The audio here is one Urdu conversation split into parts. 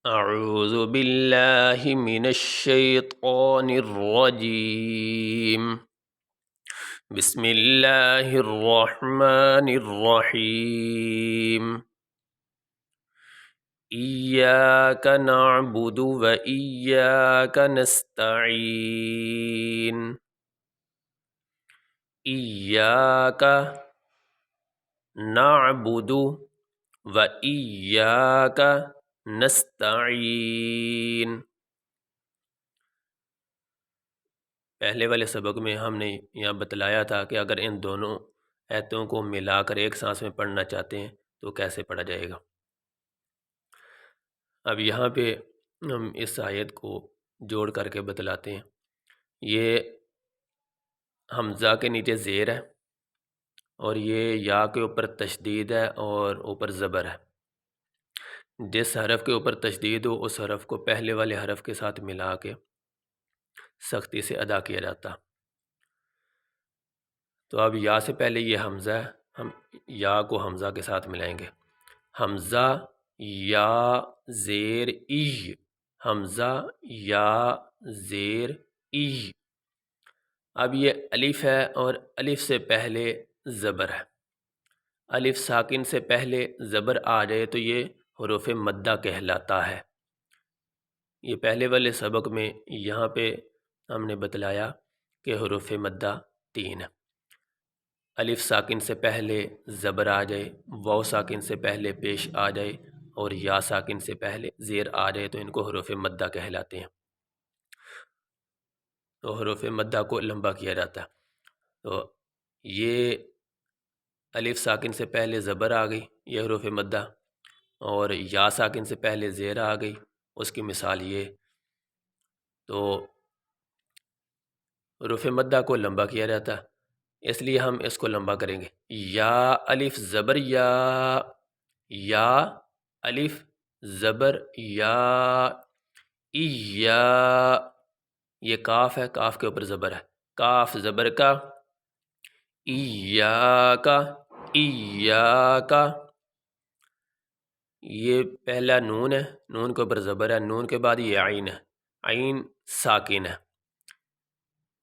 أعوذ بالله من الشيطان الرجيم. بسم الله الرحمن الرحيم. إياك نعبد وإياك نستعين. إياك نعبد وإياك نستعين. پہلے والے سبق میں ہم نے یہاں بتلایا تھا کہ اگر ان دونوں ایتوں کو ملا کر ایک سانس میں پڑھنا چاہتے ہیں تو کیسے پڑھا جائے گا۔ اب یہاں پہ ہم اس آیت کو جوڑ کر کے بتلاتے ہیں۔ یہ حمزہ کے نیچے زیر ہے اور یہ یا کے اوپر تشدید ہے اور اوپر زبر ہے۔ جس حرف کے اوپر تشدید ہو اس حرف کو پہلے والے حرف کے ساتھ ملا کے سختی سے ادا کیا جاتا۔ تو اب یا سے پہلے یہ حمزہ ہے، ہم یا کو حمزہ کے ساتھ ملائیں گے۔ حمزہ یا زیر ای، حمزہ یا زیر ای۔ اب یہ الف ہے اور الف سے پہلے زبر ہے۔ الف ساکن سے پہلے زبر آ جائے تو یہ حروف مدہ کہلاتا ہے۔ یہ پہلے والے سبق میں یہاں پہ ہم نے بتلایا کہ حروف مدہ 3 ہے۔ الف ساکن سے پہلے زبر آ جائے، واو ساکن سے پہلے پیش آ جائے اور یا ساکن سے پہلے زیر آ جائے تو ان کو حروف مدہ کہلاتے ہیں۔ تو حروف مدہ کو لمبا کیا جاتا ہے۔ تو یہ الف ساکن سے پہلے زبر آ گئی، یہ حروف مدہ، اور یا ساکن سے پہلے زیر آ گئی، اس کی مثال یہ۔ تو حروف مدہ کو لمبا کیا جاتا ہے، اس لیے ہم اس کو لمبا کریں گے۔ یا الف زبر یا، یا الف زبر یا، یا یہ کاف ہے، کاف کے اوپر زبر ہے، کاف زبر کا، ایاکا، ایاکا۔ یہ پہلا نون ہے، نون کے اوپر زبر ہے، نون کے بعد یہ عین ہے، عین ساکن ہے،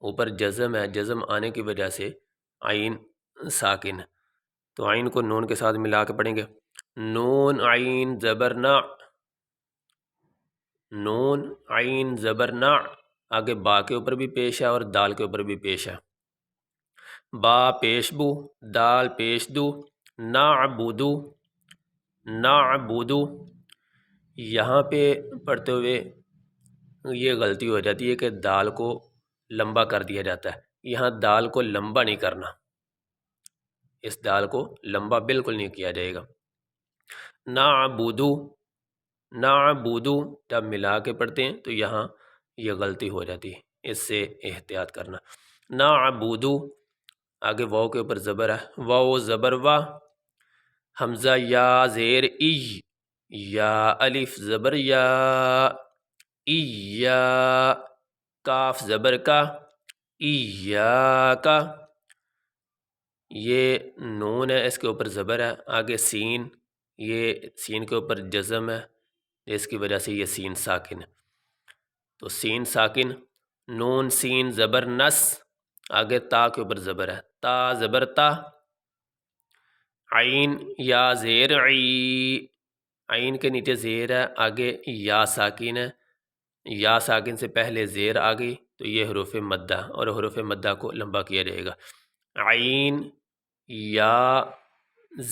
اوپر جزم ہے، جزم آنے کی وجہ سے عین ساکن ہے۔ تو عین کو نون کے ساتھ ملا کے پڑھیں گے۔ نون عین زبر نا، نون عین زبر نا، آگے با کے اوپر بھی پیش ہے اور دال کے اوپر بھی پیش ہے۔ با پیش بو، دال پیش دو، نعبدو، نعبدو۔ یہاں پہ پڑھتے ہوئے یہ غلطی ہو جاتی ہے کہ دال کو لمبا کر دیا جاتا ہے، یہاں دال کو لمبا نہیں کرنا، اس دال کو لمبا بالکل نہیں کیا جائے گا۔ نعبدو، نعبدو جب ملا کے پڑھتے ہیں تو یہاں یہ غلطی ہو جاتی ہے، اس سے احتیاط کرنا۔ نعبدو، آگے واو کے اوپر زبر ہے، واو زبر وا، حمزہ یا زیر ای، یا الف زبر یا، ای یا، کاف زبر کا، ای یا کا۔ یہ نون ہے، اس کے اوپر زبر ہے، آگے سین، یہ سین کے اوپر جزم ہے، اس کی وجہ سے یہ سین ساکن ہے۔ تو سین ساکن، نون سین زبر نس، آگے تا کے اوپر زبر ہے، تا زبر تا، عین یا زیر عی، عین کے نیچے زیر ہے، آگے یا ساکن ہے، یا ساکن سے پہلے زیر آ گئی تو یہ حروف مدہ، اور حروف مدہ کو لمبا کیا جائے گا۔ عین یا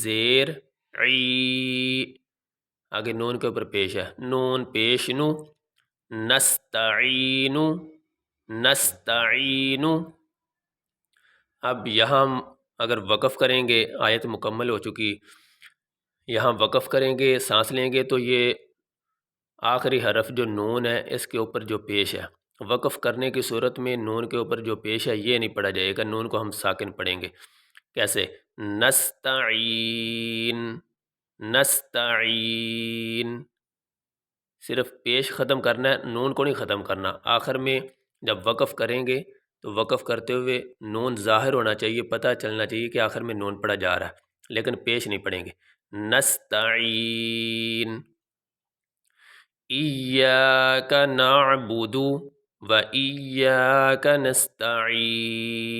زیر عی، آگے نون کے اوپر پیش ہے، نون پیش نو، نستعین، نستعین۔ اب یہاں اگر وقف کریں گے، آیت مکمل ہو چکی، یہاں وقف کریں گے، سانس لیں گے تو یہ آخری حرف جو نون ہے اس کے اوپر جو پیش ہے، وقف کرنے کی صورت میں نون کے اوپر جو پیش ہے یہ نہیں پڑھا جائے گا، نون کو ہم ساکن پڑھیں گے۔ کیسے؟ نستعین، نستعین، صرف پیش ختم کرنا ہے، نون کو نہیں ختم کرنا۔ آخر میں جب وقف کریں گے تو وقف کرتے ہوئے نون ظاہر ہونا چاہیے، پتہ چلنا چاہیے کہ آخر میں نون پڑھا جا رہا ہے، لیکن پیش نہیں پڑھیں گے۔ نستعین، إياك نعبد وإياك نستعين